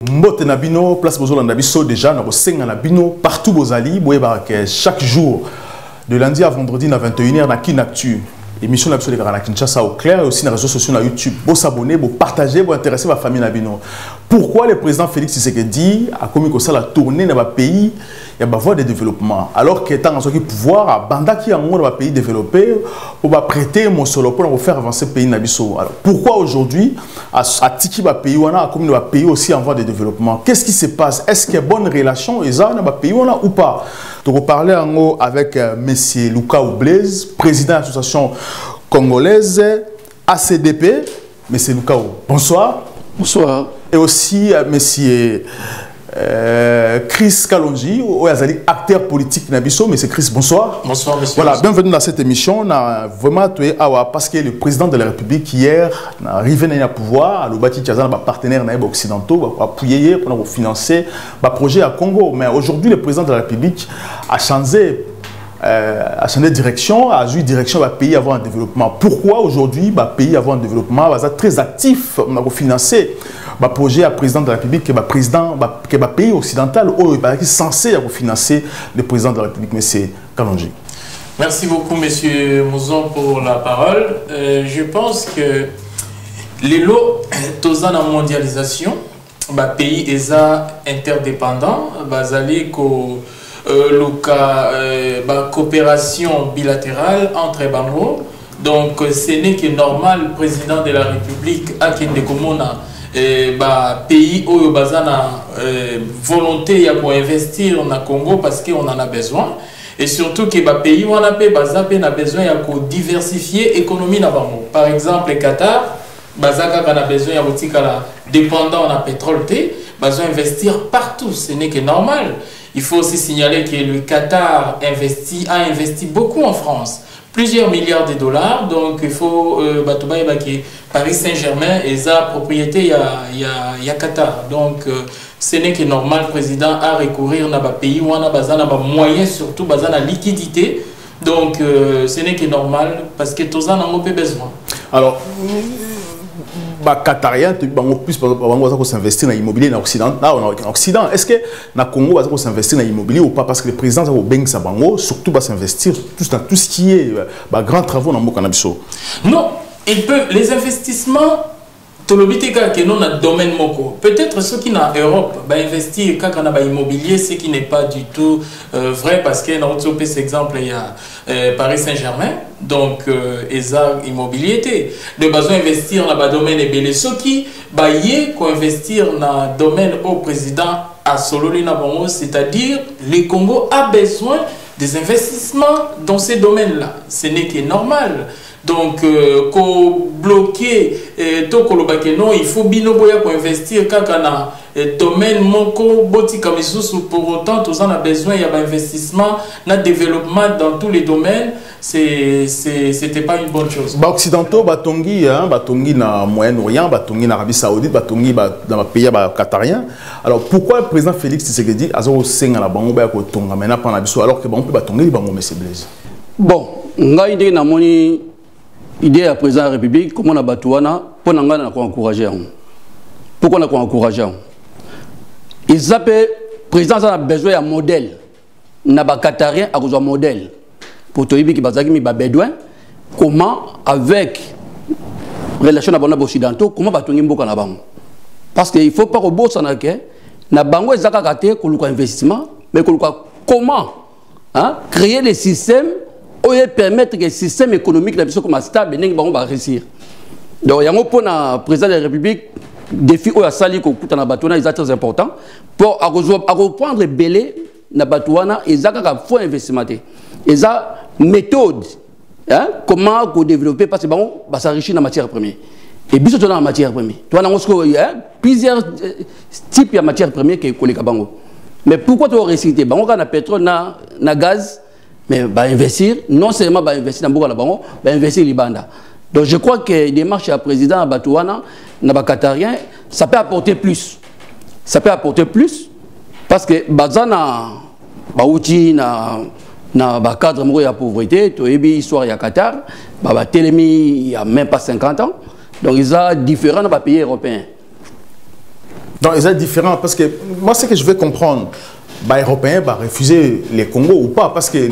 Mbote Nabino, place Bozo Landabiso, déjà, na Bosenga Nabino, partout Bozali, chaque jour, de lundi à vendredi, à 21h, na Kinactu. Émission de la Kinshasa au clair et aussi dans les réseaux sociaux, na YouTube. Vous s'abonner, vous partager, vous intéresser ma famille Nabino. Pourquoi le président Félix Tshisekedi a commis comme ça la tournée dans le pays, il y a une voie de développement. Alors qu'il est en train de pouvoir, à Banda qui est dans le pays développé, on va prêter mon solo pour faire avancer le pays Nabiso. Alors pourquoi aujourd'hui, à Tiki, le pays, on a commis le pays aussi en voie de développement? Qu'est-ce qui se passe? Est-ce qu'il y a une bonne relation dans le pays ou pas? Donc on parlait avec M. Luka Blaise, président de l'association congolaise ACDP. M. Luka, bonsoir. Bonsoir. Et aussi M. Chris Kalonji, acteur politique Nabiso. M. Chris, bonsoir. Bonsoir, monsieur. Voilà, bienvenue dans cette émission. On a vraiment parce que le président de la République hier est arrivé au pouvoir, le bâti Tchazan, partenaire occidentaux, appuyer pour financer le projet à Congo. Mais aujourd'hui, le président de la République a changé de direction, a eu direction va pays avoir un développement. Pourquoi aujourd'hui le pays avoir un développement va être très actif pour financer le projet à président de la République que le pays occidental est censé financer le président de la République, M. Kalonji. Merci beaucoup, M. Mouzon, pour la parole. Je pense que les lots dans la mondialisation, le pays est interdépendant, coopération bilatérale entre Bango. Donc, ce n'est que normal, le président de la République, à Kendekomona, pays où il y a volonté pour investir dans le Congo parce qu'on en a besoin. Et surtout que les pays où on a besoin de diversifier l'économie. Par exemple, le Qatar, on a besoin de dépendant en pétrole, besoin d'investir partout. Ce n'est que normal. Il faut aussi signaler que le Qatar a investi beaucoup en France, plusieurs milliards de dollars. Donc il faut que Paris Saint-Germain est la propriété il y a Qatar. Donc ce n'est que normal, le président a recourir à un pays où on a besoin de moyens, surtout besoin de liquidité. Donc ce n'est que normal parce que tous en ont besoin. Alors, les Qatariens plus s'investir dans l'immobilier en Occident. Est-ce que le Congo va s'investir dans l'immobilier ou pas? Parce que le président va surtout s'investir dans tout ce qui est grands travaux dans le Cannabiso. Non, les investissements, tout le domaine moko. Peut-être ceux qui sont en Europe investir quand on a l'immobilier, ce qui n'est pas du tout vrai parce que dans notre exemple il y a Paris Saint-Germain, donc ils ont immobilier. De besoin investir dans le domaine et ceux qui investir dans le domaine au président à Sololi Nabongo, c'est-à-dire le Congo a besoin des investissements dans ces domaines-là. Ce n'est que normal. Donc, bloquer non, il faut binoboya pour investir quand on a domaine moko boti kamisusu. Pour autant, tous on a besoin il y a un investissement, un développement dans tous les domaines. C'était pas une bonne chose. Occidentaux batongi na Moyen-Orient, batongi na Arabie Saoudite, batongi dans les pays qatariens. Alors pourquoi le président Félix Tshisekedi a senga la bango ba ko tonga maintenant pendant biso alors que bango batongi bango M. Blaise? Bon, ngai na moni idée à président de la République, comment on a battu pour encourager. Pourquoi on a encouragé? Ils appellent président a besoin d'un modèle. N'a pas qatarien à cause d'un modèle. Pour toi, qui a besoin comment avec relation à occidentaux, comment va tourner beaucoup en parce qu'il ne faut pas que le boss en a que na bango ezaka kate ko luka investissement mais comment créer les systèmes et permettre que le système économique soit stable et que va réussir. Donc, il y a un président de la République, défi où il y a sali qui est très important pour reprendre le belé na batouana et ça faut investissement. Et ça méthode comment développer parce que ça s'enrichit dans la matière première. Et bien dans la matière première. Tu as plusieurs types de matières premières qui sont bango. Mais pourquoi tu as récité bango quand na pétrole na gaz? Mais investir, non seulement investir dans le bango, investir Libanda. Donc je crois que les démarches à président à Batouana, na Qatarien, ça peut apporter plus. Ça peut apporter plus parce que bazana baouti na cadre de pauvreté, tu as une histoire à Qatar, télémi il y a même pas 50 ans. Donc ils sont différents dans les pays européens. Donc, c'est différent parce que moi, ce que je veux comprendre, les Européens vont refuser les Congo ou pas, parce que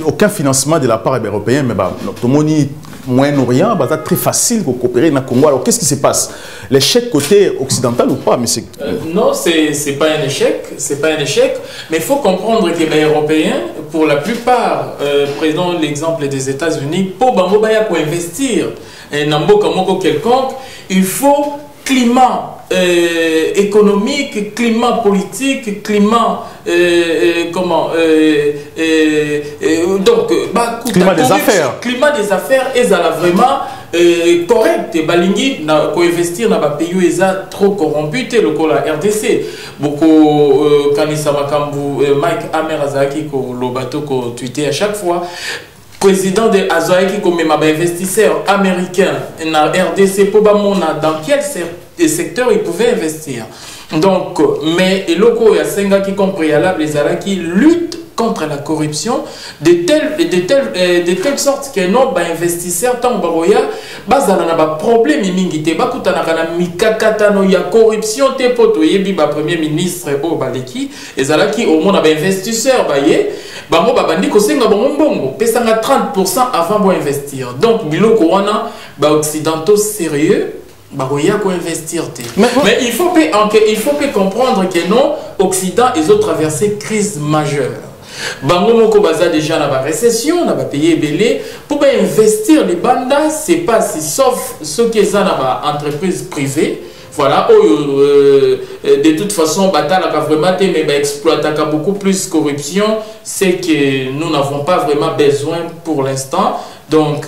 aucun financement de la part des Européens, mais tout le monde Moyen-Orient, c'est très facile de coopérer dans le Congo. Alors, qu'est-ce qui se passe? L'échec côté occidental ou pas, monsieur? Non, c'est pas un échec, c'est pas un échec, mais il faut comprendre que les Européens, pour la plupart, prenons l'exemple des États-Unis, pour investir dans un quelconque, il faut climat économique, climat politique, climat donc climat des affaires. Climat des affaires est vraiment correct. Balingi na ko investir na ba pays trop corrompu te le la RDC. Beaucoup kanisa makambu Mike Hammer azaki ko lobato ko tweeter à chaque fois. Président de Azoaki comme investisseur américain na RDC pour bamona dans quel secteur ils pouvaient investir. Donc, mais et locaux et Senga qui comme préalable les Arabes qui luttent contre la corruption de telle sorte que non ba investisseurs tant baroya bazana na ba problème mingi te bakutana kana mikakatano ya corruption te poto yebi ba premier ministre o baleki ezalaki au monde ba investisseurs ba ye bango babandi ko senga bongo mbongo pesanga 30% avant bo investir. Donc biloko wana ba occidentaux sérieux baroya ko investir te. Mais il faut comprendre que non Occident ils ont traversé crise majeure. Bango moko baza déjà dans la récession, na ba payer belé pour investir les bandas, c'est pas si sauf ceux qui sont dans la entreprise privée. Voilà, de toute façon, batala ka vraiment mais exploiter beaucoup plus corruption, c'est que nous n'avons pas vraiment besoin pour l'instant. Donc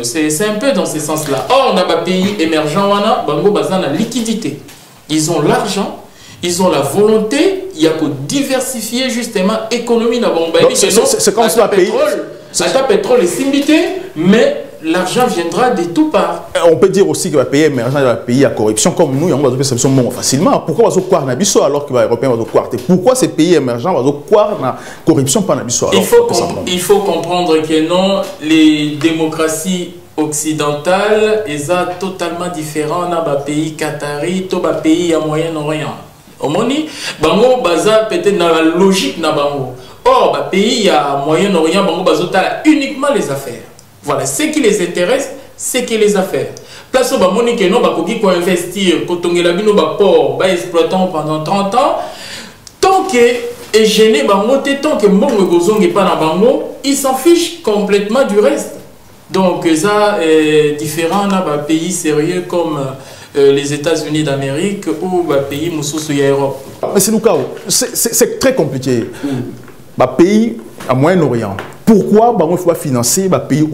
c'est un peu dans ce sens-là. Or, on a des pays émergents, bango baza na liquidité. Ils ont l'argent. Ils ont la volonté, il y a que diversifier justement l'économie dans Bombaï. C'est comme ça, le pétrole est simité, mais l'argent viendra de tout part. On peut dire aussi que les pays émergents, les pays à corruption, comme nous, on va dire que facilement. Pourquoi on va croire Nabiso alors que les Européens vont croire? Pourquoi ces pays émergents vont croire la corruption par Nabiso? Il faut comprendre que non, les démocraties occidentales, elles sont totalement différentes dans les pays qatari, dans les pays à Moyen-Orient. Omoni, bango baza peut-être dans la logique na bango. Or, bah pays à Moyen-Orient, bango bazota uniquement les affaires. Voilà, ce qui les intéresse, c'est que les affaires. Place au bamoni que non, bakoki ko investir, ko tongela bino ba port, ba exploitant pendant 30 ans. Tant que est gêné bango, tant que mbongo gozonge pas na bango, ils s'en fichent complètement du reste. Donc ça est différent dans les pays sérieux comme les États-Unis d'Amérique ou les pays Moussous et Europe. Mais c'est très compliqué. Les pays à Moyen-Orient, pourquoi il faut financer les pays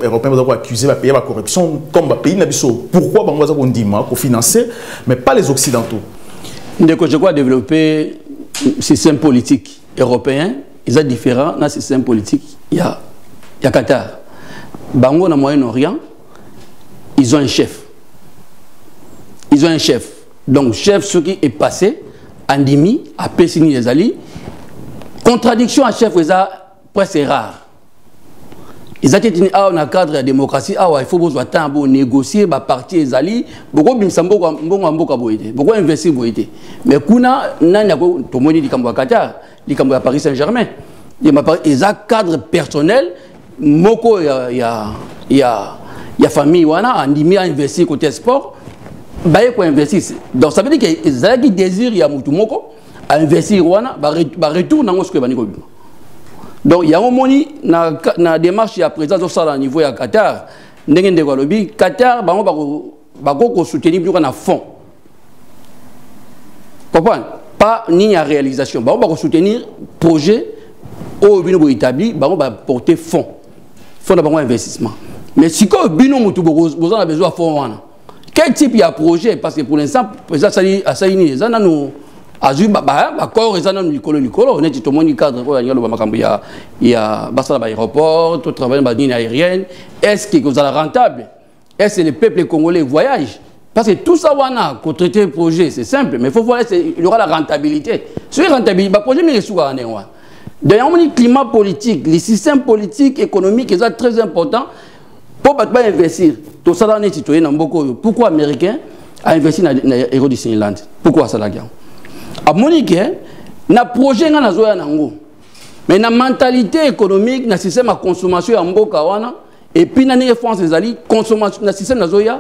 européens qui accusés de payer la corruption comme les pays Nabiso? Pourquoi il faut financer, mais pas les Occidentaux? Je crois développer un système politique européen, ils sont différents dans le système politique. Il y a Qatar. Bango dans le Moyen-Orient, ils ont un chef. Ils ont un chef. Donc, chef, ce qui est passé, Andimi, à Pessini les alliés. Contradiction à chef, c'est presque rare. Ils ont dit, dans le cadre de la démocratie, il faut négocier, parti les alliés, beaucoup investir. Mais kuna, tout le monde dit qu'il Qatar, il y a Paris Saint-Germain. Il y a un cadre personnel. Moko il y a famille wana andimi a investi côté sport baye ko investir. Donc ça veut dire que ezaki désir ya mutu moko a investir wana ba retour nango ce que bani ko. Donc il y a un moni na démarche ya président ça au niveau ya Qatar ndenge ndeko lobi Qatar bango ko soutenir bien na fond. Comprendre pas ni à réalisation bango ko soutenir projet au bino établi bango ba porter fond. Faut d'abord un investissement. Mais si vous avez besoin de fonds, quel type de projet? Parce que pour l'instant, il y a des aéroports, tout travail dans la aérienne. Est-ce que vous êtes rentable? Est-ce que le peuple congolais voyage? Parce que tout ça, pour traiter le projet, c'est simple, mais il faut voir qu'il y aura la rentabilité. Si la rentabilité, le projet, il y a d'ailleurs, le climat politique, les systèmes politiques, économiques, sont très importants pour investir. Tout ça, les citoyens, pourquoi américains? a investi dans l'aéro Disneyland. Pourquoi ça la gagne? À Monique, na projet na zoya nango. Mais na mentalité économique, na système de consommation en mboka wana et puis na France les alliés consommation na système na zoya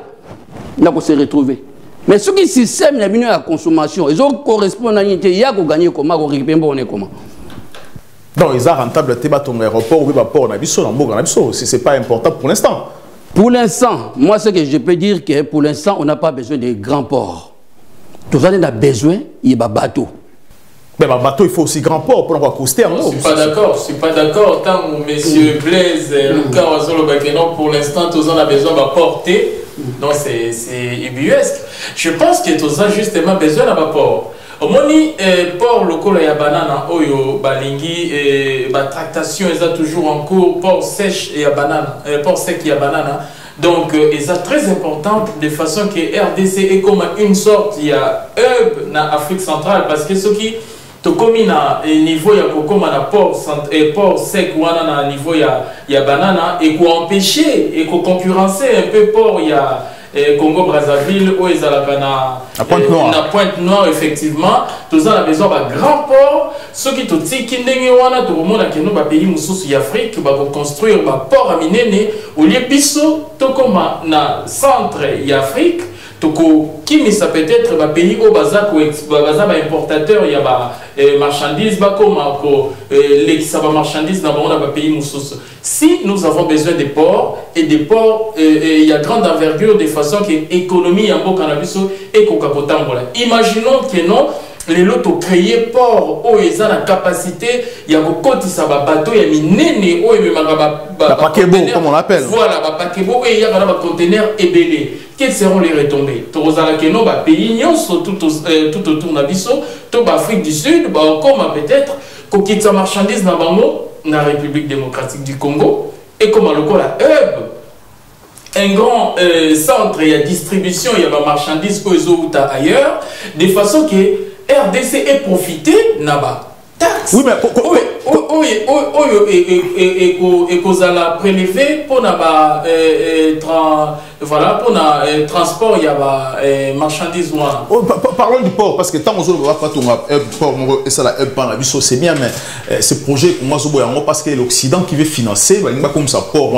na ko se retrouver. Mais ce qui système na bino ya consommation, ils ont correspond à l'unité, il y a ko gagner comment ko récupérer comment. Donc ils sont rentables te ba ton aéroport ou ba port na biso na mboka na biso, c'est pas important pour l'instant. Pour l'instant, moi ce que je peux dire que pour l'instant on n'a pas besoin de grands ports. Tout ça on a besoin il y a bateau. Mais le bateau, il faut aussi grand port pour avoir coaster. Je ne suis pas d'accord. Tant que M. Blaise, le cas où pour l'instant, tous on a besoin de porter. Donc c'est ubuesque. Je pense que tous on justement besoin d'un port. Au moins, port local, il y a banana, oyo, balingi, tractation, ils ont toujours en cours. Port sèche et banana, port sec et banana. Donc, ils sont très important de façon que RDC est comme une sorte, il y a hub dans l'Afrique centrale parce que ce qui to komi na niveau ya kokoma na port sec wana na niveau ya banana et ko empêcher et ko concurrencer un peu port ya Congo Brazzaville où ils allaient na Pointe-Noire effectivement tous on a besoin de grand port ceux qui to tiki ndenge wana to mona ke no ba pays mususu ya Afrique ba construire ba port à minene au lieu biso to koma na centre ya Afrique qui ça peut-être un pays où baza importateur il y a marchandises comme les marchandises dans le pays mususu. Si nous avons besoin des ports et des ports il y a grande envergure de façon que l'économie en cannabis et coca-cola. Imaginons que non les lots créé port où ils ont la capacité il y a beaucoup de bateaux il y a minene où il y a comme on l'appelle. Voilà paquebo et il y a un conteneur ébélé. Quelles seront les retombées? Pays tout autour de Bisso, tout l'Afrique du Sud, comme peut-être qu'on quitte sa marchandise dans la République démocratique du Congo et comme le la hub, un grand centre de distribution, il y a des marchandises aux ailleurs, de façon que RDC est profité là-bas. Taxe. Oui, mais et qu'on a prélevé pour voilà pour transport il y a marchandises parlons du port parce que tant qu'on va pas ton port et ça la c'est bien mais ce projet moi parce que l'Occident qui veut financer comme ça port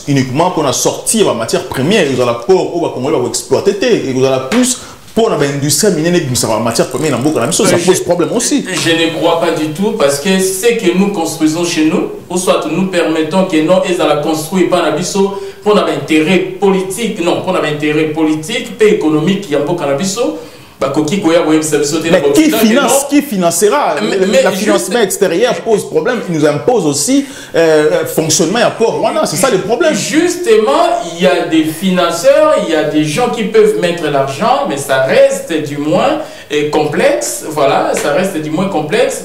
uniquement pour la sortie la matière première ils ont la port où on va exploiter et vous allez plus pour l'industrie minière en matière première, ça pose problème aussi. Je ne crois pas du tout parce que ce que nous construisons chez nous, ou soit nous permettons que non, ils allaient construire par l'abisso pour un intérêt politique, non, pour un intérêt politique, et économique, il y a un peu cannabiso. Mais qui financera le financement extérieur pose problème, il nous impose aussi fonctionnement à port. Voilà, c'est ça le problème. Justement, il y a des financeurs, il y a des gens qui peuvent mettre l'argent, mais ça reste du moins complexe. Voilà, ça reste du moins complexe.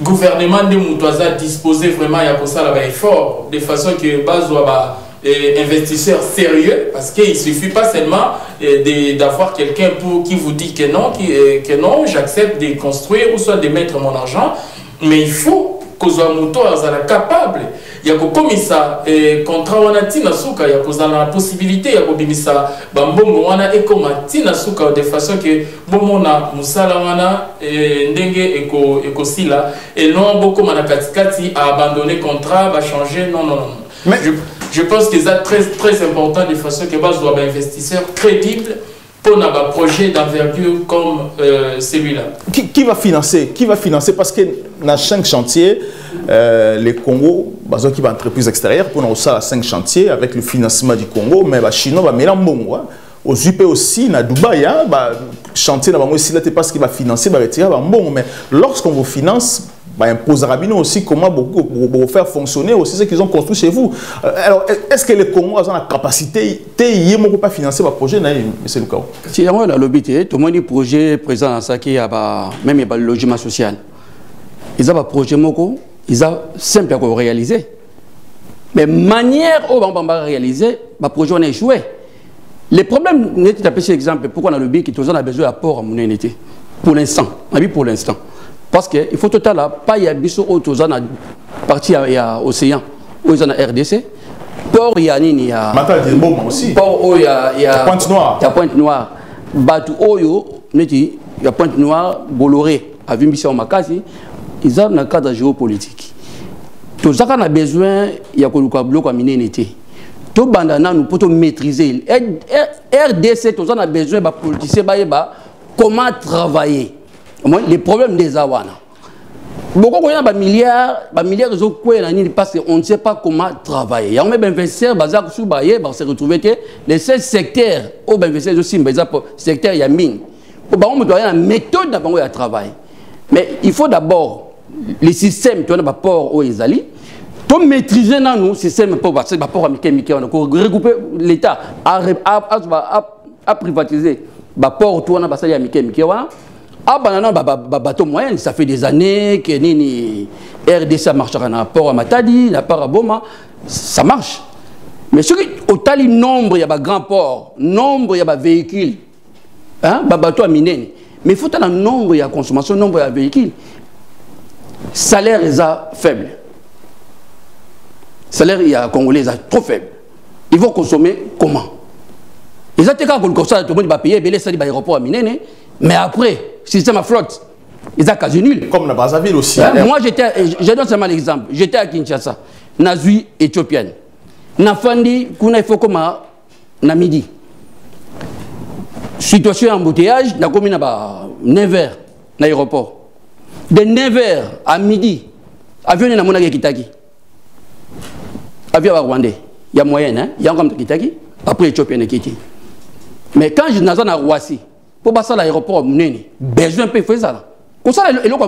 Gouvernement de Moutouaza disposer vraiment il y a pour ça là-bas effort de façon que Bazoaba investisseurs sérieux parce qu'il ne suffit pas seulement d'avoir quelqu'un qui vous dit que non, j'accepte de construire ou soit de mettre mon argent, mais il faut que Moutouaza soit capable. Il y a comme ça contrat wana tina suka il y a la possibilité il y a bimisa bambongo wana et comme tina suka de façon que bomona musala wana ndenge eko sila et non beaucoup mana katikati a abandonné contrat va changer non. Mais je pense que c'est très important de façon que base doit investisseurs crédibles pour un projet d'envergure comme celui-là. Qui va financer? Qui va financer? Parce que dans 5 chantiers, les Congo, qui va entreprise extérieure, pour nous ça 5 chantiers avec le financement du Congo, mais les Chinois va mettre en bon. Aux UP aussi, à Dubaï, chantier aussi là, parce qu'il va financer, va retirer bon. Mais lorsqu'on vous finance, impose Rabino aussi comment vous faire fonctionner aussi ce qu'ils ont construit chez vous. Alors, est-ce que les Congo ont la capacité de pas financer votre projet, M. Lukao? Si on a l'obité, tout le monde dit projet présent dans ça qui a même le logement social. Ils ont un projet moko, ils ont simple à réaliser. Mais manière où on va réaliser, le projet a échoué. Les problèmes, n'est pas un exemple pourquoi on a le BIC qui a besoin d'apport à mon unité. Pour l'instant, pour l'instant. Parce qu'il faut tout à l'heure, pas y a biso autres dans partie il y a océan, où il y a RDC, port il y a nini il y a. Aussi. Port où il y a Pointe-Noire. Il y a Pointe-Noire. Batu Oyo, il y a Pointe-Noire, Bolloré, à Vimbissi Makasi, ils ont un cadre géopolitique. Tout ça qu'on a besoin, il y a un bloc à miner n'était. Tout bandana nous pouvons maîtriser. RDC, tout ça on a besoin de politiciens, comment travailler. Les problèmes des Awana. Beaucoup de milliards de euros parce qu'on ne sait pas comment travailler. Il y a même investisseurs qui se retrouver les 16 secteurs où investisseurs aussi, secteur il y a mine. On doit une méthode de travail. Mais il faut d'abord les systèmes, tu as un port où ils allaient. Pour maîtriser nos systèmes pour rapport à Mickey, on a regrouper l'État à privatiser le port où on a passé à Mickey. Ah, bateau moyen, ça fait des années que RDC marche à rapport à Matadi, à rapport à Boma, ça marche. Mais ce qui au tali nombre, il y a des grands ports, nombre, il y a des véhicules, hein, bateau à miner. Mais il faut un nombre, il y a consommation, nombre, il y a véhicules. Salaire est faible. Salaire, il y a Congolais, est trop faible. Ils vont consommer comment? Ils ont été quand tout le monde va payer, l'aéroport à miner, mais après, système à flotte, ils ont quasi nul. Comme la Brazzaville aussi. Moi, je donne seulement l'exemple. J'étais à Kinshasa, Nazui éthiopienne. Nafandi, kuna il faut comme à midi. Situation embouteillage, na commune à 9h, l'aéroport. De 9h à midi, avion est à Mona Kitaki. Avion à Rwandais. Il y a moyen, hein? Il y a encore Kitaki. Après, éthiopienne est Kitaki. Mais quand je suis à Roissy, pour passer à l'aéroport, besoin de faire ça. Comme ça, ils ont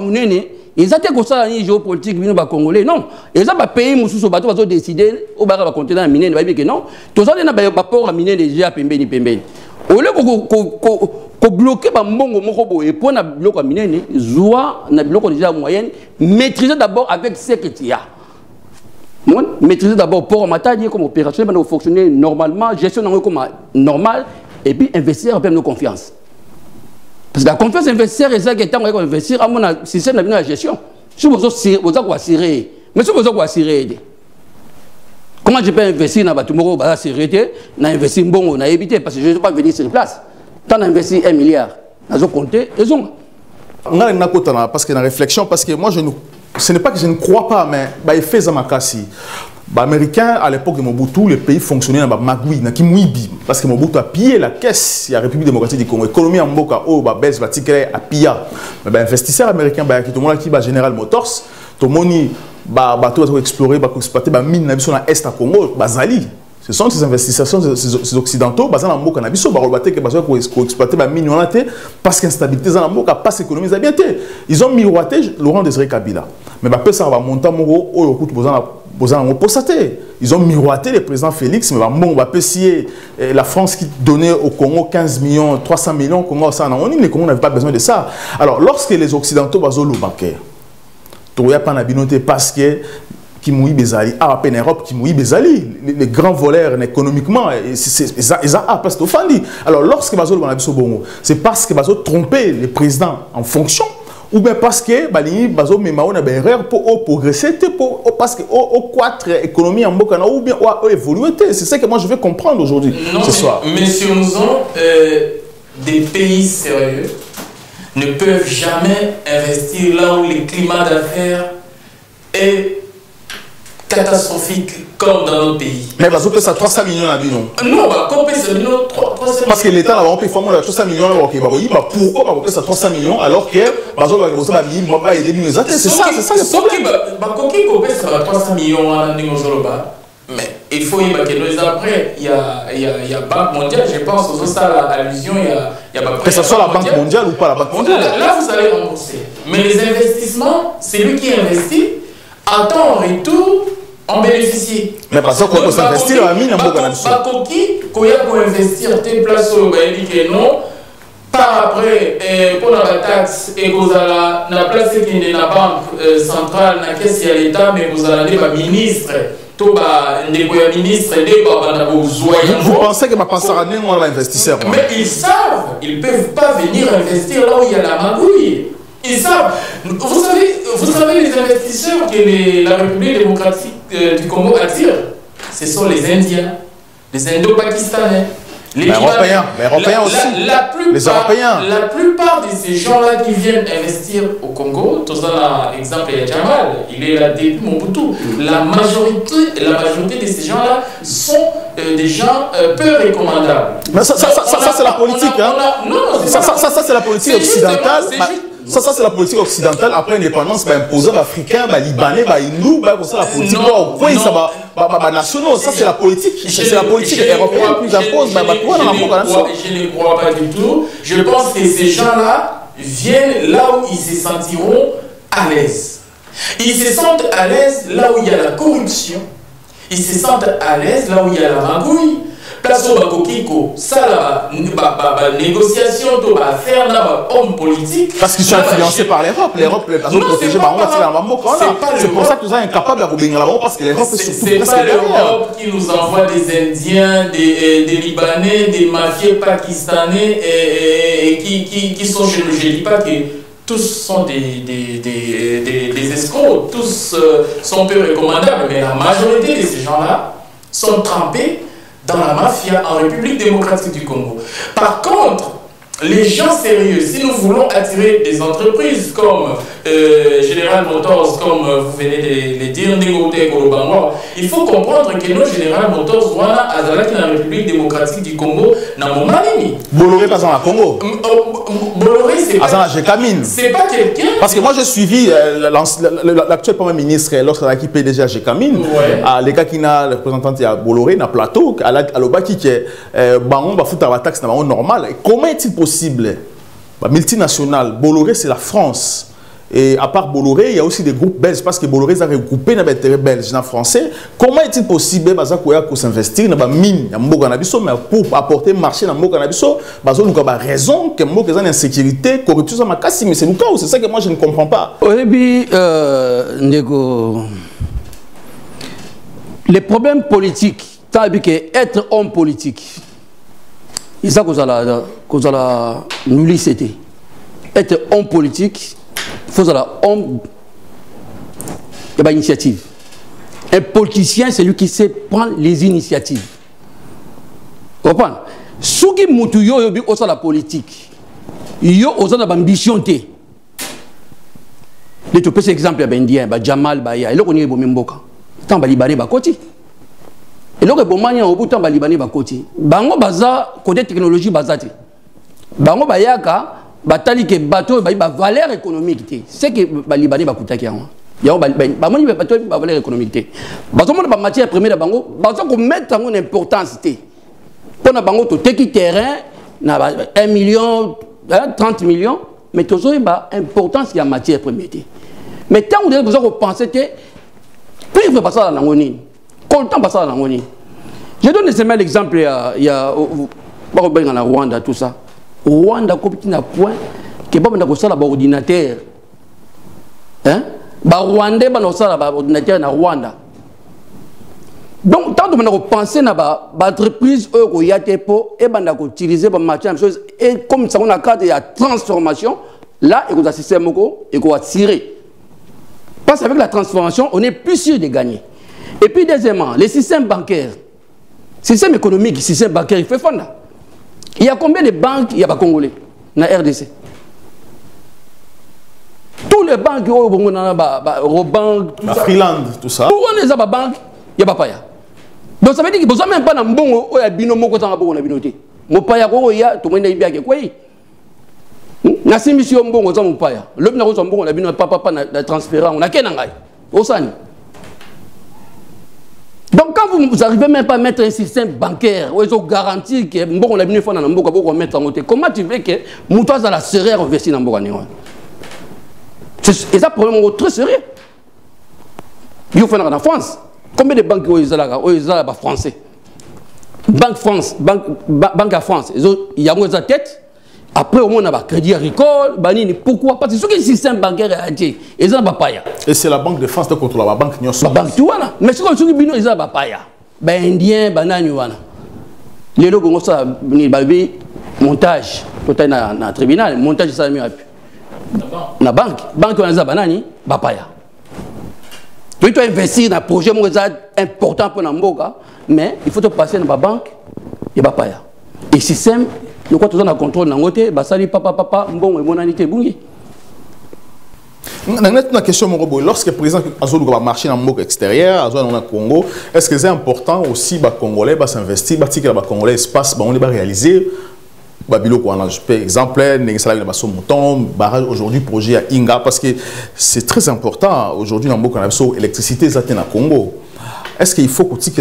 été comme ça, les géopolitiques, les Congolais. Non, ils ont payé, ils ont décidé, au bar de continent miner, non. Tout ça, ils ont pas miner déjà Pembeni. Au lieu de bloquer et pour bloquer miner, Zoua, déjà moyenne, maîtriser d'abord avec ce qu'il y a. Maîtriser d'abord pour Matadi comme opération, pour fonctionner normalement, gestion comme normal, et puis investir en pleine confiance. Parce que la confiance investisseur, c'est ça qui est en investir à mon système de gestion. Si vous avez assuré, mais si vous avez assuré, comment je peux investir dans le bâtiment, dans investir bon, on a évité, parce que je ne vais pas venir sur place. Quand on investit 1 milliard, on a compté, ils ont. Parce que dans la réflexion, parce que moi, ce n'est pas que je ne crois pas, mais il fait ça makasi. Les Américains, à l'époque de Mobutu, le pays fonctionnait dans Magui, dans Kimouibi. Parce que Mobutu a pillé la caisse, il y a la République démocratique du Congo. L'économie en Mboka, baisse, va tirer à pilla. Mais les investisseurs américains, tout le monde qui General Motors, tout le monde va explorer, va exploiter la mine dans l'Est à Congo, Bazali. Ce sont ces investisseurs, ces occidentaux, basés dans Mboka, qui exploiter la mine parce qu'instabilité dans Mboka, pas économie, ils ont miroité Laurent Désiré Kabila. Mais ça va monter ils ont miroité le président Félix, mais on va payer la France qui donnait au Congo 15 millions, 300 millions, Congo, ça, les Congos n'avaient pas besoin de ça. Alors, lorsque les Occidentaux vont le bancaire, il n'y a pas de parce que qui mouille Bezali, à peine Europe qui mouille Bezali, les grands voleurs économiquement, ils ont parce que alors, lorsque Bazol Bongo, c'est parce que Bazol trompait le président en fonction. Ou bien parce que Bazo Memao a une erreur pour progresser, parce que au quatre économie en Bokana, ou bien évoluer. C'est ça que moi je veux comprendre aujourd'hui, ce soir. Monsieur Mouzon, des pays sérieux ne peuvent jamais investir là où le climat d'affaires est catastrophique comme dans nos pays. Mais Bazo peut ça 300 millions à Binon. Non, comme ça 300 millions. Parce que l'État là-bas, on peut faire 300 millions. Pourquoi on peut ça 300 millions alors que Bazo va aider les c'est ça le problème. Ça 300 millions à mais il faut y avoir après, il y a Banque mondiale, je pense que ça à l'allusion, il y a que ce soit la Banque mondiale ou pas la Banque mondiale. Là, vous allez rembourser. Mais les investissements, c'est lui qui investit, attend en retour, en bénéficier. Mais parce qu'on peut s'investir à mine en Boka. Bakoki, quand il y a pour investir, tes places au Baïdi que non, par après, pour la taxe, et vous allez la place qui est dans la banque centrale, dans la caisse de l'État, mais vous allez être ministre. Vous pensez que ma passarane on va investisseur? Mais ils savent, ils ne peuvent pas venir investir là où il y a la magouille. Ils savent. Vous savez les investisseurs que la République démocratique du Congo attire, ce sont les Indiens, les Indo-Pakistanais, Les Européens aussi. Les Européens. La plupart de ces gens-là qui viennent investir au Congo, tout ça, exemple, il y a Jamal, il est là depuis Mobutu. La majorité de ces gens-là sont des gens peu recommandables. Mais ça c'est la politique. Ça, c'est la politique occidentale. Ça, c'est la politique occidentale. Après l'indépendance, imposer les Africains, les Libanais, les Hindous, c'est la politique nationale. Ça, c'est la politique. C'est la politique européenne qui nous impose. Je ne crois pas du tout. Je pense que ces gens-là viennent là où ils se sentiront à l'aise. Ils se sentent à l'aise là où il y a la corruption. Ils se sentent à l'aise là où il y a la magouille. Place au Bakokiko, ça la négociation, faire homme politique. Parce qu'ils sont influencés par l'Europe. L'Europe, les personnes protégées, c'est pour ça que nous sommes incapables de revenir là-bas parce que l'Europe est surtout presque derrière. C'est pas l'Europe qui nous envoie des Indiens, des Libanais, des mafieux pakistanais et qui sont chez nous. Je ne dis pas que tous sont des escrocs, tous sont peu recommandables, mais la majorité de ces gens-là sont trempés dans la mafia en République démocratique du Congo. Par contre, les gens sérieux, si nous voulons attirer des entreprises comme General Motors, comme vous venez de le dire, il faut comprendre que nos General Motors, voilà, dans la République démocratique du Congo, dans mon malini. Bolloré pas dans la Congo. Bolloré, c'est pas quelqu'un. Parce que moi j'ai suivi l'actuel Premier ministre lorsqu'il a quitté PDG à Gécamine. Les gars qui n'a le représentant de Bolloré, dans plateau, à l'Obaki qui est baron, bah foutre la taxe normal. Comment est-il possible? Multinational, Bolloré c'est la France. Et à part Bolloré, il y a aussi des groupes belges parce que Bolloré a regroupé dans les intérêts belges et français. Comment est-il possible de s'investir dans les mines mais pour apporter marché dans les mines? Il y a raison que il y a une insécurité, corruption, mais c'est le cas. C'est ça que moi je ne comprends pas. Au début, les problèmes politiques, être homme politique, c'est ça qu'on a nous lisser. Être homme politique, il faut homme. Il y a une initiative. Un politicien, c'est lui qui sait prendre les initiatives. Vous comprenez? Ce qui est la politique, il y a ambition. Les tout petits exemples, il y a Indien, Jamal, il y a Bomimboka. Tant Libanais, Bakoti. Et là, il y a un bout de Libanais, Bakoti. Bango baza, côté technologie, bazati. Bango bayaka, batali ke bateau, ba valeur économique. C'est que les Libanais, Bakutaki. Il y a une valeur économique. Parce que la matière première, parce qu'on met une importance. Pour nous, tout ce terrain, 1 million, 30 millions, mais tout ça, il y a une importance qui a matière première. Mais tant que vous avez pensé que, plus il faut passer à la Nangoni, quand passer à la Nangoni. Je donne seulement l'exemple, il y a en Rwanda, tout ça. Rwanda, il y a un point que vous avez un ordinateur. Les Rwandais ont un ordinateur en Rwanda. Donc, tant que vous pensez à l'entreprise et utiliser les matières, et comme ça, on a cadre de la transformation, là, il y a un système qui va tirer. Parce qu'avec la transformation, on est plus sûr de gagner. Et puis, deuxièmement, les systèmes bancaires, système économique, système bancaire, il fait fondre. Il y a combien de banques il y a pas Congolais dans la RDC? Tous les banques, Robank, Freeland, tout ça. Pourquoi les banques, il n'y a pas ya? Donc ça veut dire que vous n'avez même pas un bon binomo quand on a bon binoté. Mon paya ko ya tout le monde est bien quoi. Na si mission bon aux mon paya. L'homme n'a pas bon la bino papa na transférer on a kenangai. Osani. Donc quand vous arrivez même pas à mettre un système bancaire où ils ont garanti que bon la bino faut na mboka pour mettre en côté. Comment tu veux que mutoa za la serait investir dans mboka néo? C'est ça problème très sérieux. Il faut faire en France. Combien de banques ont les français? Banque France, Banque à France, il y a moins de tête. Après, au moins, on a crédit agricole. Pourquoi? Parce que ce qui est le système bancaire est entier. Ils ont pas. Et c'est la Banque de France qui contrôle la banque. La banque, tu vois. Mais ce qui est ils ont pas. Indien, banane, les logos, ça, montage. Tout est dans le tribunal. Montage, ça, mieux. La banque, on a banani, bapaya. Tu dois investir dans un projet important pour Namboka, mais il faut te passer dans la banque, il n'y a pas. Et système, nous quand on a contrôle dans côté, bah ça dit papa, bon et mon anité bungi. Une question, lorsque le président a marché dans le monde extérieur, dans le Congo, est-ce que c'est important aussi que les Congolais s'investissent, que les Congolais espace, on va réaliser par exemple, barrage aujourd'hui projet à Inga parce que c'est très important aujourd'hui dans beaucoup de l'électricité est au Congo. Est-ce qu'il faut que les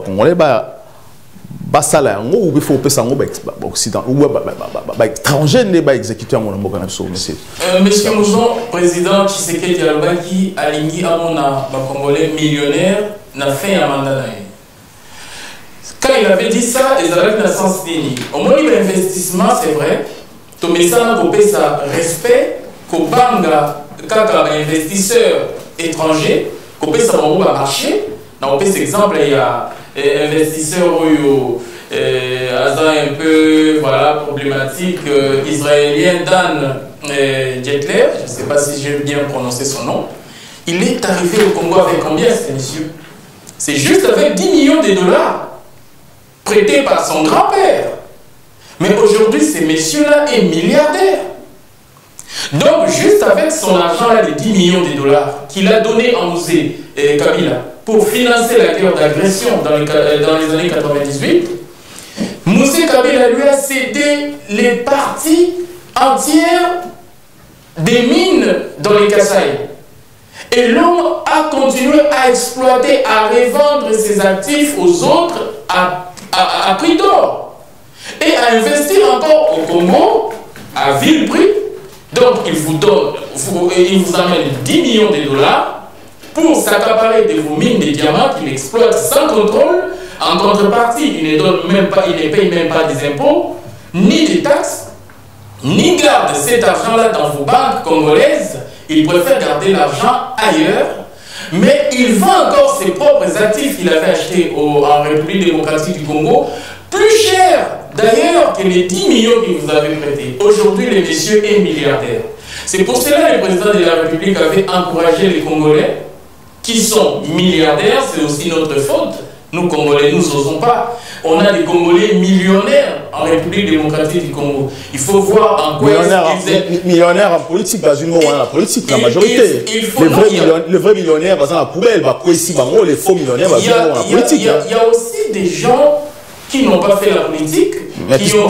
Congolais basala ou il faut que les Occident ou étrangers ne exécuter en monsieur. Monsieur Mouzon, président Tshisekedi Alobaki alingi amona ba Congolais millionnaires na fin ya mandat. Quand il avait dit ça, ils avaient un sens déni. Au moins, l'investissement, c'est vrai. Tout mais ça, on peut ça respect, qu'on banga, quand un investisseur étranger, qu'on peut ça marché. On peut cet exemple, il y a un investisseur un peu voilà, problématique, israélien, Dan Jetler, je ne sais pas si j'ai bien prononcé son nom. Il est arrivé au Congo avec combien, ce monsieur? C'est juste avec 10 millions de dollars. Prêté par son grand-père. Mais aujourd'hui, ce monsieur-là est milliardaire. Donc, juste avec son argent-là de 10 millions de dollars qu'il a donné à Mouzé Kabila pour financer la guerre d'agression dans les années 98, Mouzé Kabila lui a cédé les parties entières des mines dans les Kasaï. Et l'homme a continué à exploiter, à revendre ses actifs aux autres à prix d'or et à investir encore au Congo à vil prix. Donc il vous amène 10 millions de dollars pour s'accaparer de vos mines de diamants qu'il exploite sans contrôle. En contrepartie, il ne paye même pas des impôts, ni des taxes, ni garde cet argent-là dans vos banques congolaises. Il préfère garder l'argent ailleurs. Mais il vend encore ses propres actifs qu'il avait achetés en République démocratique du Congo, plus cher d'ailleurs que les 10 millions qu'il vous avait prêtés. Aujourd'hui, le monsieur est milliardaire. C'est pour cela que le président de la République avait encouragé les Congolais, qui sont milliardaires, c'est aussi notre faute. Nous, Congolais, nous n'osons pas. On a des Congolais millionnaires en République démocratique du Congo. Il faut voir en quoi millionnaires en politique, dans une la politique, la majorité. Le vrai millionnaire, dans la poubelle, les faux millionnaires, dans la politique. Il y a aussi des gens qui n'ont pas fait la politique, qui ont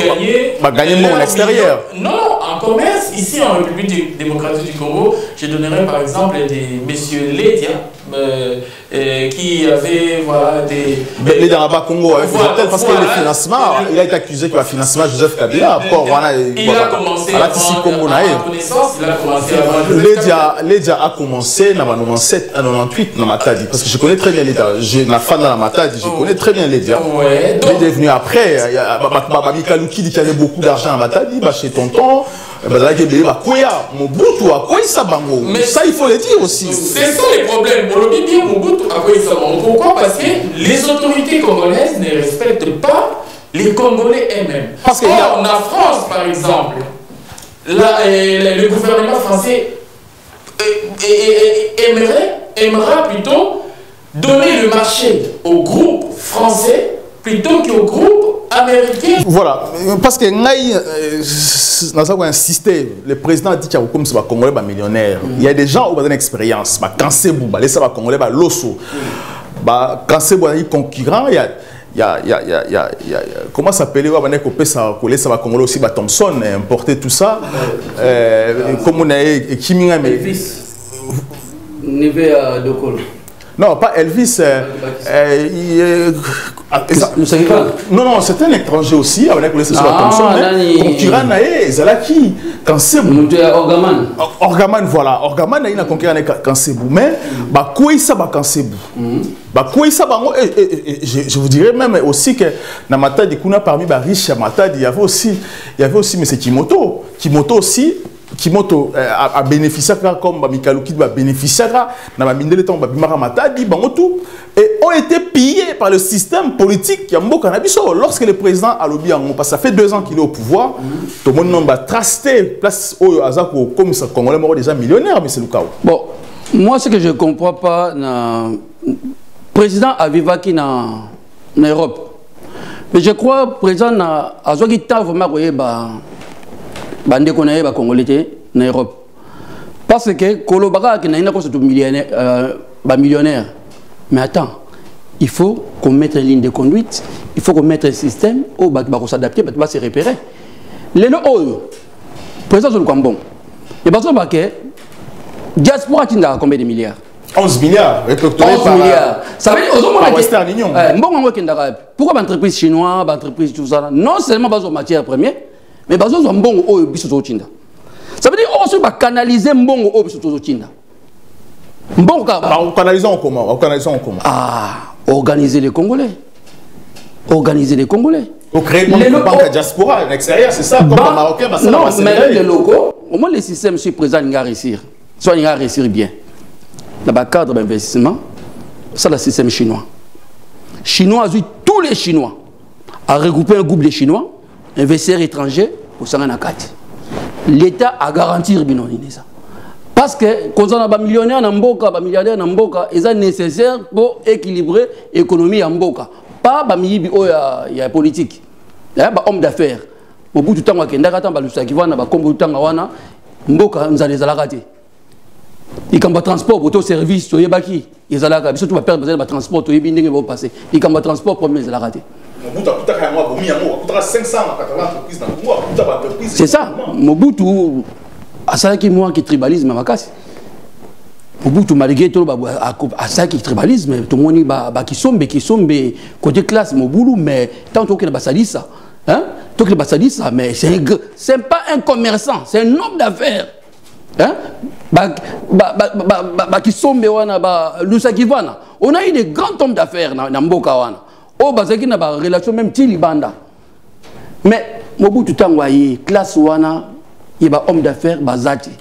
gagné en extérieur. Non, en commerce, ici en République démocratique du Congo, je donnerai par exemple des messieurs Ledia, qui avaient voilà, des... Mais dans le Congo, parce que le financement, il a été accusé que le financement Joseph Kabila, il a commencé avant connaissance, il a commencé avant... Ledia a commencé en 97, en 98, dans Matadi, parce que je connais très bien Ledia, j'ai une fan dans la Matadi, je connais très bien Ledia. Il est venu après, Mika qui avait beaucoup d'argent à Matadi, chez Tonton, mais ça, il faut le dire aussi. C'est ça les problèmes. Pourquoi? Parce que les autorités congolaises ne respectent pas les Congolais eux-mêmes. Parce qu'en France, par exemple, le gouvernement français aimera plutôt donner le marché au groupe français plutôt qu'au groupe américain. Voilà, parce que nous avons insisté, le président a dit qu'il y a comme ça Congolais millionnaire. Il y a des gens qui ont une expérience, quand c'est bon, les Congolais l'osso. Quand c'est bon, concurrent, il y a comment s'appelle les Congolais aussi Thompson importer tout ça. Comme on a Kiminga Nivea Dokolo. Non, pas Elvis. Non, c'est un étranger aussi. Concurrent, Zalaki, quand c'est bon. Orgaman, voilà. Orgaman, il a concurrent quand c'est bon. Mais, quoi ça, quand c'est bon. Je vous dirais même aussi que dans Matadi, parmi les riches à Matadi, il y avait aussi M. Kimoto. Kimoto aussi. Kimoto a bénéficié comme Mikaluki a bénéficié dans la mine de l'état Matadi et ont été pillés par le système politique qui a lorsque le président a lobby parce que ça fait 2 ans qu'il est au pouvoir tout le monde a trusté place au Azako comme ça Congolais mort déjà millionnaire mais c'est le cas. Bon, moi ce que je ne comprends pas le président a vécu en Europe Mais je crois président na azoki ta vraiment koye bande konaye ba congolais na Europe. Parce que kolobaka ki na ina ko c'est millionnaire millionnaire. Mais attends, il faut qu'on mette une ligne de conduite, il faut qu'on mette un système où ba s'adapter, ba se repérer. Les oyo président sur le Kwambon. Et parce que diaspora tinda combien de milliards? 11 milliards, 11 milliards. Ça veut dire par Western Union. Pourquoi l'entreprise chinoise, l'entreprise tout ça, non seulement besoin de matières premières, mais besoin de bon au biso Chine. Ça veut dire aussi canaliser bon au biso Chine. Bon organisons comment? Ah, organiser les Congolais. Organiser les Congolais. Pour créer une banque diaspora à l'extérieur, c'est ça? Comme les Marocains, non, mais les locaux, au moins les systèmes sont présents, ils vont réussir. Soit ils vont réussir bien. Dans le cadre d'investissement, c'est le système chinois. Chinois, tous les Chinois, a regroupé un groupe de Chinois, investisseurs étrangers, pour s'en rendre. L'État a garanti ça. Parce que quand on a des millionnaires dans Mboka, des milliardaires dans Mboka, ils sont nécessaires pour équilibrer l'économie en Mboka. Pas des y politique. Il y a des hommes d'affaires. Au bout du temps, il y a des gens Mboka, nous allons rater. Il y a des transports, auto-service, il y a des gens qui ont perdu le transport, il y a des passer. Il y a des transports, ils vont rater. C'est ça. Mobutu, c'est qui moi qui tribalisme à Makassi. Mobutu, malgré tout, c'est qui tribalisme. Tout le monde qui sombe côté classe, Mobutu, mais tant que le Bassalissa, tant que le Bassalissa, mais c'est pas un commerçant, c'est un homme d'affaires. Qui sombe Lusakivana. On a eu des grands hommes d'affaires dans Mboka wana. Oh, bazaki na ba relation même Tilibanda. Mais Mobutu tangwaye classe wana, il ba homme d'affaires bazati.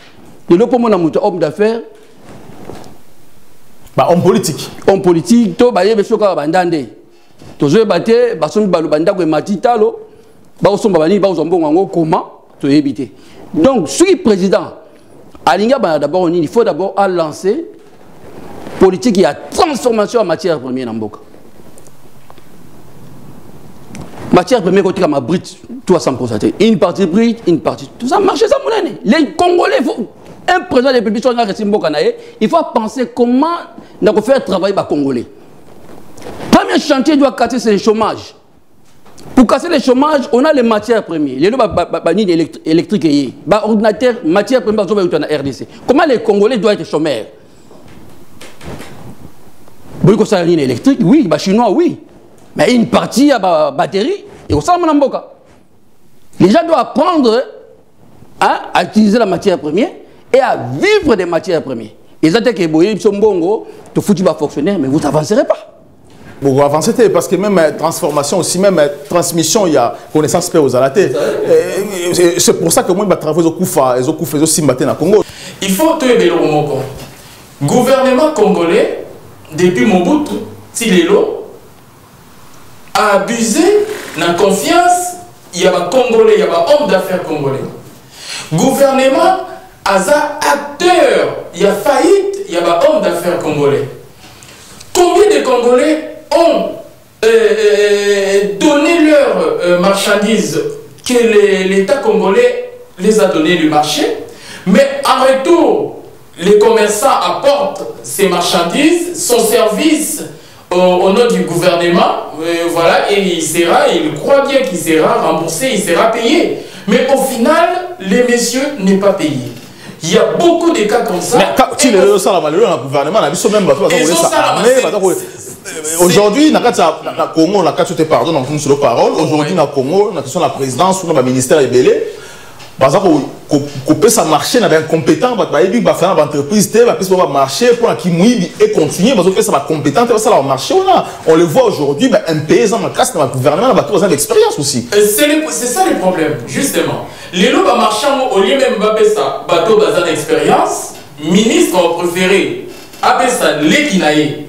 De l'autre moment na homme d'affaires, ba homme politique. Homme politique to ba yebe soka bandande. To zo baté ba sombi balu banda ko matitalo, ba osomba bani ba ozombo ngo comment to éviter. Donc, ce président d'abord, il faut d'abord lancer politique et la transformation en matière première dans Mboka. Matière première, côté comme brut, tout à 100%. Une partie brut, une partie. Tout ça marche, ça, mon année. Les Congolais, un président de la République, il faut penser comment on va faire travailler les Congolais. Premier chantier doit casser, c'est le chômage. Pour casser le chômage, on a les matières premières. Les gens électriques, les ordinateurs, matières premières, sont en RDC. Comment les Congolais doivent être chômeurs? Vous avez une électrique, oui, les Chinois, oui. Mais une partie à la batterie, et au sein de Mboka. Les gens doivent apprendre à utiliser la matière première et à vivre des matières premières. Ils ont dit que vous sont bons, tout foutu va fonctionner, mais vous n'avancerez pas. Vous avancez parce que même transformation aussi, même transmission, il y a connaissance aux alatés. C'est pour ça que moi, je travaille au Koufa, et au Koufa, aussi matin à Congo. Il faut te le Romoko. Gouvernement congolais, depuis Mobutu, Tilelo, a abusé de la confiance. Il y a des Congolais, il y a des hommes d'affaires congolais. Gouvernement, a acteur, il y a faillite, il y a des hommes d'affaires congolais. Combien de Congolais ont donné leurs marchandises que l'État congolais les a donné le marché, mais en retour, les commerçants apportent ces marchandises, son service au nom du gouvernement, voilà, et il croit bien qu'il sera remboursé, il sera payé. Mais au final, les messieurs n'est pas payé. Il y a beaucoup de cas comme ça. Si le gouvernement a vu même aujourd'hui, dans le Congo, sur le parole, aujourd'hui, dans le Congo, dans la présidence, dans le ministère est belé. Parce qu'on peut ça marcher, on a un compétent, on va faire une entreprise, on va marcher pour qu'il et continuer, parce que ça va compétent, ça va marcher. On le voit aujourd'hui, un paysan dans le gouvernement, on a besoin d'expérience aussi. C'est ça le problème, justement. Les lots marchands, au lieu même de ça, bateau dans une expérience, ministre préféré, après ça, l'équinaïe,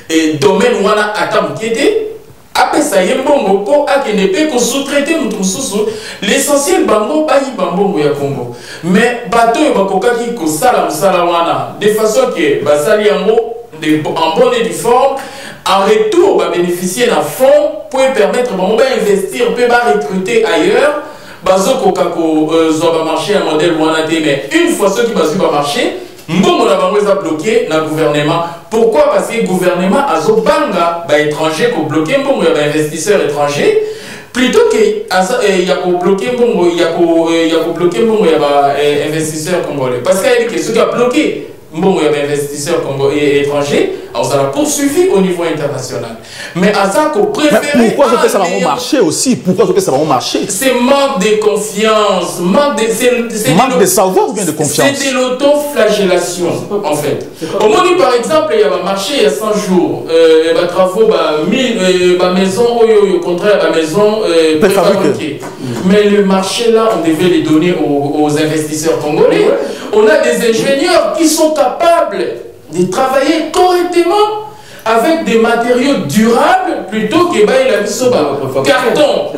et domaine wana atamukete. Après ça, il y a un bon pour ne peut sous-traiter notre sous. L'essentiel, bango, pas y bango ya Congo. Mais bateau et bakoka qui kosala wana de façon que basali yango en bonne et due forme, en retour, va bénéficier d'un fonds pour permettre bon investir peut recruter ailleurs bazo kokako zoba marché un modèle wana te mais une fois ceux qui bazo ba marché mbongo na bango eza bloqué na gouvernement. Pourquoi? Parce que le gouvernement a banga ba étranger ko bloquer mbongo ya ba investisseurs étrangers plutôt que il y a ko bloquer mbongo il y a ko bloquer mbongo ya ba investisseurs congolais parce qu'il y a des ceux qui a bloqué bon, il y a des investisseurs étrangers, alors ça l'a poursuivi au niveau international. Mais à ça qu'on préfère. Pourquoi ça va marcher aussi? Pourquoi ça va marcher? C'est manque de confiance, manque de savoir ou bien de confiance? C'est de l'autoflagellation, en fait. Au moins, par exemple, il y a un marché il y a 100 jours, les travaux, la maison, au contraire, la maison préfabriquée. Mais le marché là, on devait les donner aux investisseurs congolais. On a des ingénieurs qui sont capables de travailler correctement avec des matériaux durables plutôt que la carton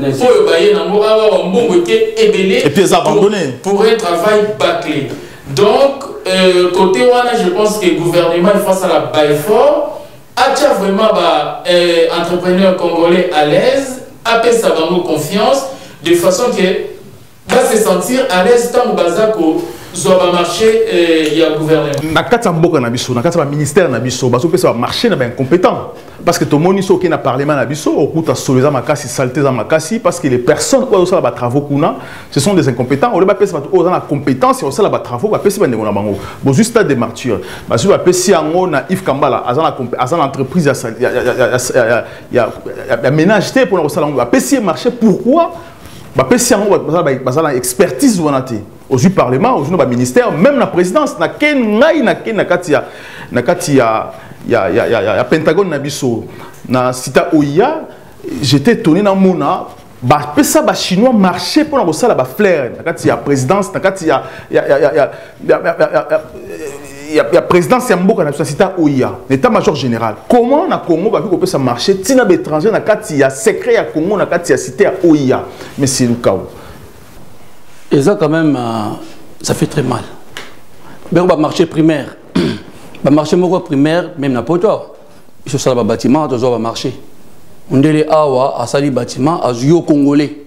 et puis abandonné pour un travail bâclé. Donc, côté Wana, je pense que le gouvernement face à la baille fort a vraiment entrepreneurs congolais à l'aise, a fait sa confiance de façon que va se sentir à l'aise tant Bazako. Zoba marché il y a gouvernement. Na kati mboka na biso, na kati ba ministère na biso, baso pesa marché na ba incompétent. Parce que tout le monde ici qui na parlement na biso, okuta soleza makasi, saleté za makasi parce que les personnes qui ont ba travaux kuna, ce sont des incompétents. On ba pesa ba na compétence, on sala ba travaux, ba pesa ba ndeko na bango. Bo juste stade de martyrs. Baso ba pesa yango na Yves Kambala, azana entreprise ya ménage té pour na sala ba pesa marché pourquoi? Ba pesa yango ba expertise wanate. Au Parlement, au ministère, même la présidence, na Pentagone nabiso, na Sita Oya, j'étais étonné na mona, ça ba chinois marché pour na la flair, na présidence, la présidence ya mboka na Sita Oya, l'état-major général. Comment na Congo va que ça marcher, tina étranger na ya secret ya Congo na ya Sita Oya, mais c'est le cas. Et ça, quand même, ça fait très mal. Mais on va marcher primaire. Le marché primaire, même n'importe quoi. Il faut ça, le bâtiment, on va marcher. On est awa à sali bâtiment, à Zuyo Congolais.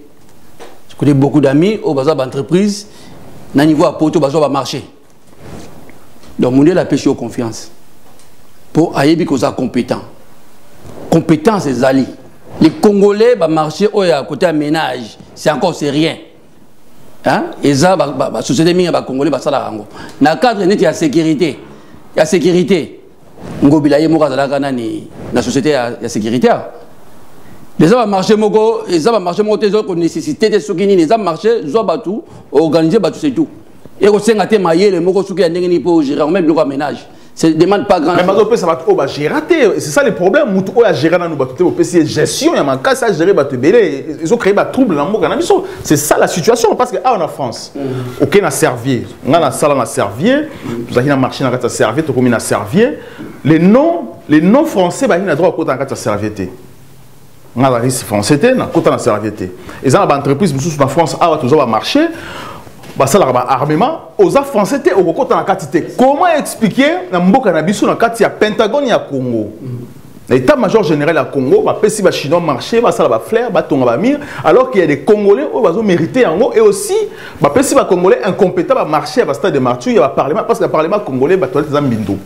Je connais beaucoup d'amis au bazar d'entreprise, na niveau à poto, bazar va marcher. Donc, on est la pêche aux confiance. Pour aïebi qu'on soit compétent. Compétence, c'est Zali. Les Congolais va marcher au côté à ménage. C'est encore, c'est rien. Et ça, la société minière congolais va ça na cadre net ya sécurité. Ya sécurité. Ngobila ye moka zalaka nani na société ya sécurité. Les hommes marché moko, les hommes marché moko tezo ko nécessité de sokini les hommes marché zo batu organiser batu c'est tout. Et ko senga te mayele moko soki ya ndenge ni pour gérer même le ménage. Ça ne demande pas grand chose. Mais ça va gérer. C'est ça le problème. Moutou a géré dans nos gestion, il y a un cas, ça a géré, ils ont créé des troubles dans le monde. C'est ça la situation. Parce que en France, aucun a servi. On a la salle à servir. Vous avez un marché à servir, tout comme à servir. Les noms français, ils ont droit à côté à servir. On a la risque français, on a côté à servir. Et ça, l'entreprise, en France, a toujours un marché. Ça armement aux français au côté de la quantité. Comment expliquer na mboka na biso na kati ya Pentagone ya Congo? L'état-major général à Congo va pesi ba chinois marché va sala ba flair ba tonga ba mir alors qu'il y a des Congolais qui vont mériter en haut et aussi va pesi ba Congolais incompétents va marcher à stade de martyrs il va parlement parce que le parlement congolais va toilette za mbindo.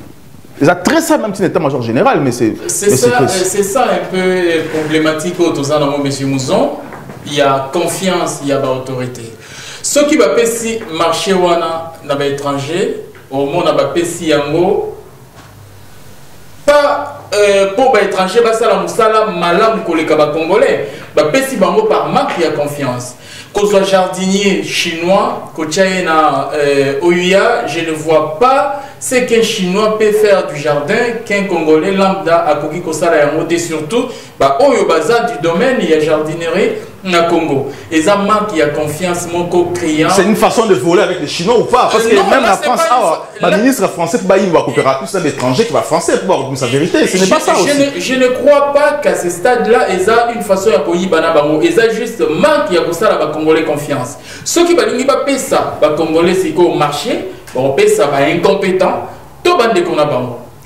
C'est très ça même si l'état-major général mais c'est ça un peu problématique autour ça dans monsieur Mouzon. Il y a confiance, il y a autorité. Ceux qui va pesi marché wana na ba étranger au monde na ba pesi yango pas pour ba étranger ba sala musala malam koleka ba congolais ba pesi bango par manque de confiance. Qu'on soit jardinier chinois, kochaye na Ouya, je ne vois pas ce qu'un chinois peut faire du jardin qu'un congolais lambda a koki kosala yango et surtout ba oyo baza du domaine il y a jardinerie na Congo. Et ça manque, il y a confiance, mon co-client. C'est une façon de voler avec les Chinois ou pas? Parce que non, même la France, le ministre français, il va coopérer plus un étranger qui va français pour avoir sa vérité. Ce n'est pas ça aussi. Je ne crois pas qu'à ce stade-là, il y a une façon de payer Banabango. Il y a juste manque, il y a pour ça, la Congolais confiance. Ceux qui ne pas payer ça, les Congolais, c'est qu'au marché, on paye ça, incompétent, tout le monde est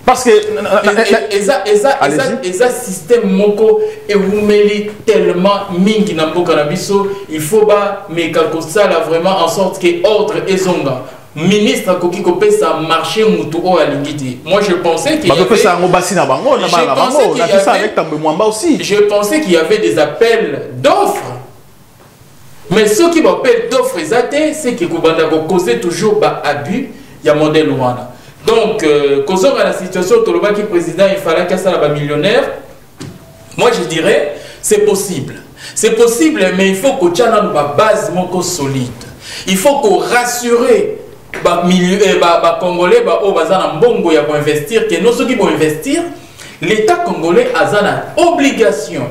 Parce que eza système moko ewumeli tellement mingi na mboka na biso, il faut ba meka kosala vraiment en sorte que ordre ezonga. Ministre Koki Kopesa marché mutu o alingiti. Moi je pensais qu'il y avait des appels d'offres. Mais ceux qui m'appellent d'offres c'est que Koubanda causer toujours ba abus ya modèle wana. Donc causant à la situation Toloba qui président il fallait que ça la millionnaire. Moi je dirais c'est possible. C'est possible mais il faut que tu aies une base moko solide. Il faut qu'on rassure Congolais mbongo ya investir que nous ceux qui vont investir l'état congolais a une obligation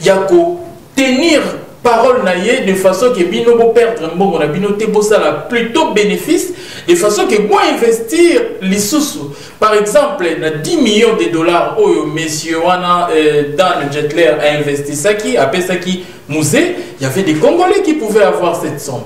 ya ko tenir parole naie de façon que bino bo perdre mbongo na bino te bosala plutôt bénéfice de façon que moi investir les sous par exemple na 10 millions de dollars oyo monsieur wana Dan Jetler a investi ça qui appelle ça qui musée il y avait des Congolais qui pouvaient avoir cette somme.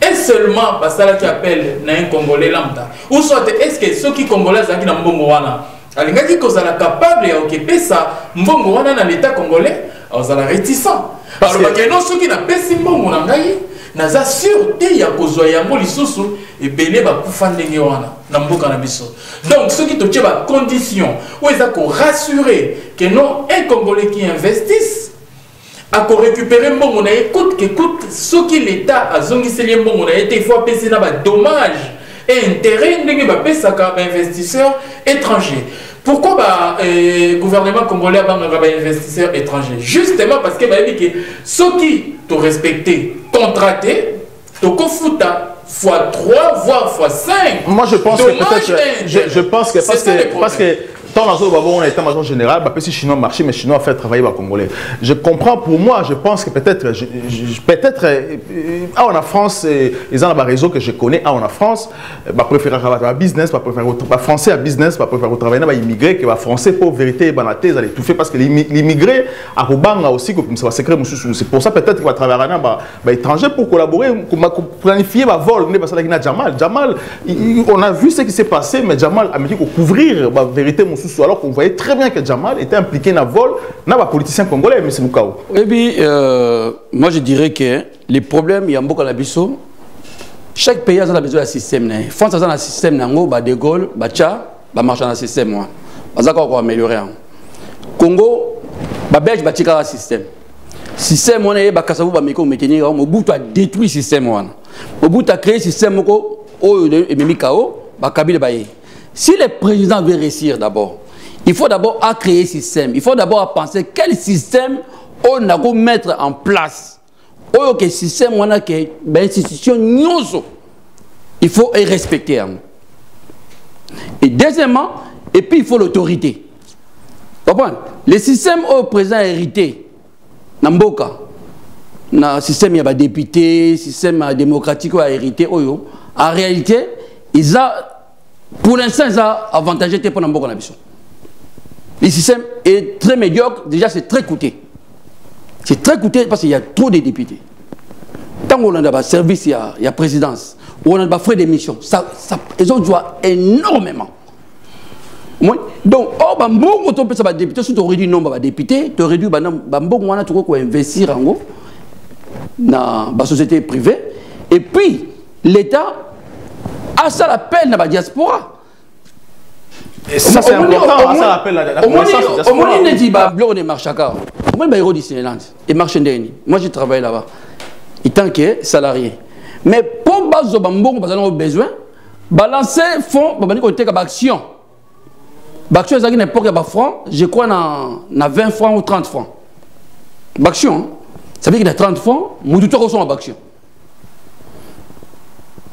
Et seulement parce qui appelle un Congolais lambda. Ou soit est-ce que ceux qui Congolais qui n'ont mbongo wana, alinga qui sont capable de occuper ça mbongo wana dans l'état congolais, ils sont réticents. Alors que non ceux qui n'ont pas si mbongo nangai, naza sûreté ya kozwa yango lisusu et belé ba kufandenge wana na mboka na biso. Donc ceux qui te tient ba condition où ils ont rassurer que non un Congolais qui investisse à récupérer mbongo na écoute que coûte ce qui l'état a zongiseli mbongo na été faut payer na ba dommage et intérêt ndenge ba pesa ka investisseurs étrangers. Pourquoi le gouvernement congolais a ba investisseurs étrangers? Justement parce que ba dit que ceux qui te respecté contraté to kofuta fois 3 voire fois 5. Moi je pense dommage que peut-être je pense que parce que tant on a état-major général, si chinois marché, mais chinois fait travailler les Congolais. Je comprends pour moi, je pense que peut-être en France, ils ont un réseau que je connais, en France, préférer travailler à business, préférer français à business, préférer travailler à immigrés, que français pour vérité, ils allaient tout faire parce que l'immigré à Rubanga aussi, comme ça va secret, c'est pour ça peut-être qu'il va travailler à étranger pour collaborer, pour planifier le vol. Jamal, on a vu ce qui s'est passé, mais Jamal a dit qu'on couvrir la vérité. Alors qu'on voyait très bien que Jamal était impliqué dans le vol, dans les politiciens congolais, mais c'est le cas. Et puis, moi je dirais que les problèmes, il y a beaucoup de biso. Chaque pays a besoin d'un système. La France a un système, de Gaulle, Tchad, marche dans le système. Ça va améliorer. Congo, Belge, un système. Système, on est Kassavou, Mobutu a détruit le système. Mobutu a créé un système, si le président veut réussir d'abord, il faut d'abord créer un système. Il faut d'abord penser quel système on a mettre en place. Quel système on a que l'institution il faut respecter. Et deuxièmement, et puis il faut l'autorité. Le système au président hérité, Namboka, le système il y a des députés, système démocratique a hérité, en réalité, ils ont pour l'instant, ça a avantagé pour Namboka na biso. Le système est très médiocre, déjà c'est très coûteux. C'est très coûteux parce qu'il y a trop de députés. Tant qu'on a un service, il y a présidence, on a des frais d'émission, ils ont joué énormément. Donc, Bambou, on peut député, si tu aurais dit non, député, tu aurais dit Bambou, on a investir dans la société privée. Et puis, l'État a ça l'appel dans la diaspora. Et ça c'est important, ça l'appelle la diaspora. Au moins, il dit que marche à Car. Moi, je suis Disneyland. Il marche moi, j'ai travaillé là-bas. Il tant que salarié. Mais pour baser Bambou, parce qu'on a besoin, balancer fonds, on a une action. L'action, c'est n'importe quel franc, je crois, dans 20 francs ou 30 francs. L'action, ça veut dire qu'il y a 30 francs, nous tous reçons l'action.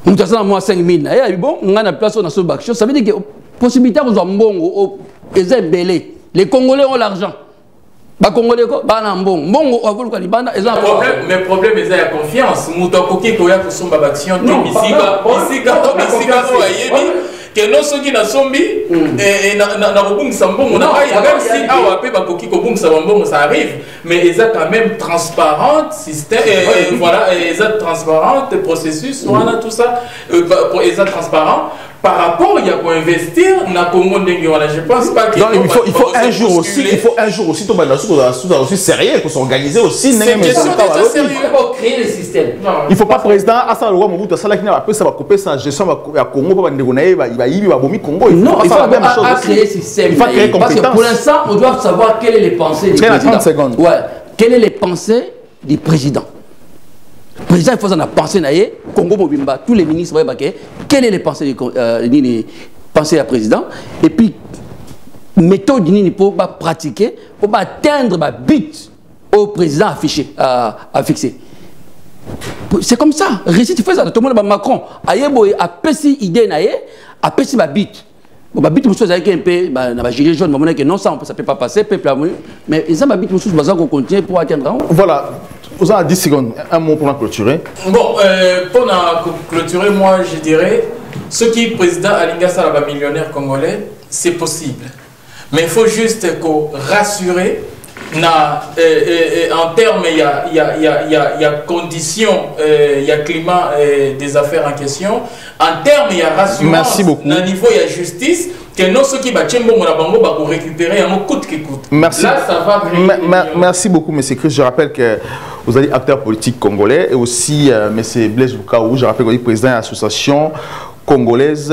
Nous avons moins 5 000. Et bon, on a une place dans ce bac. Ça veut dire que la possibilité de faire un bon, c'est belé. Les Congolais ont l'argent. Les Congolais ont l'argent. Mais le problème, c'est la confiance. Nous avons dit qu'il y a une action. Que non ceux qui na sombi et na robung sambongo na même si awa pe ba koki ko bung sambongo ça arrive mais ils ont quand même transparente système voilà ils ont transparente processus voilà tout ça ils ont transparent par rapport il y a pour investir na Congo ndenge wana je pense pas que il faut un jour aussi tout aussi sérieux pour s'organiser aussi c'est question d'être sérieux pour créer le système. Il faut pas président à ça le roi Mobutu ça là qui n'a pas ça va couper sa gestion à Congo pas ndeko na il va yibi ba bomi Congo non il faut créer le système il faut créer parce que pour l'instant on doit savoir quelles sont les pensées du président. 30 secondes. Ouais, quelles sont les pensées du président. Le président, il faut en penser, Congo Mobimba, tous les ministres, quelles sont les pensées du président. Et puis, méthode pour pratiquer, pour atteindre le but au président à fixer. C'est comme ça. Récit, tu fais ça. Tout le monde, Macron, a pessi idée, a pessi ma but. Bon, ma but, c'est un peu, na gilet jaune, non, ça ne peut pas passer, mais ils ont ma but, qu'on continue pour atteindre. Voilà. Vous avez 10 secondes. Un mot pour la clôturer. Bon, pour la clôturer, moi, je dirais, ce qui est président Alinga Salaba millionnaire congolais, c'est possible. Mais il faut juste rassurer. En termes, il y a conditions, il y a climat des affaires en question. En termes, il y a rassurance. Merci beaucoup. Au niveau, il y a justice. Que non, ceux qui battent pour récupérer un mot coûte que coûte. Merci. Là, ça va merci beaucoup, M. Chris. Je rappelle que vous êtes acteur politique congolais et aussi M. Blaise Bukaou. Je rappelle que vous êtes président de l'association congolaise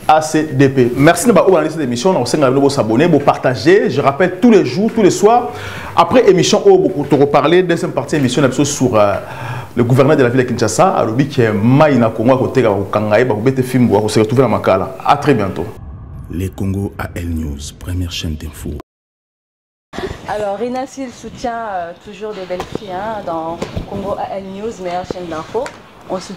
ACDP. Merci de vous abonner à cette émission. Vous abonner, vous partager. Je rappelle tous les jours, tous les soirs. Après émission, vous reparler deuxième partie émission sur le gouverneur de la ville de Kinshasa. À l'objet qui est Maïna Congo à côté de Kangaï, vous pouvez film, vous se retrouver à Makala. À très bientôt. Les Congo AL News, première chaîne d'info. Alors, Rina Sil soutient toujours des belles filles dans Congo AL News, meilleure chaîne d'info.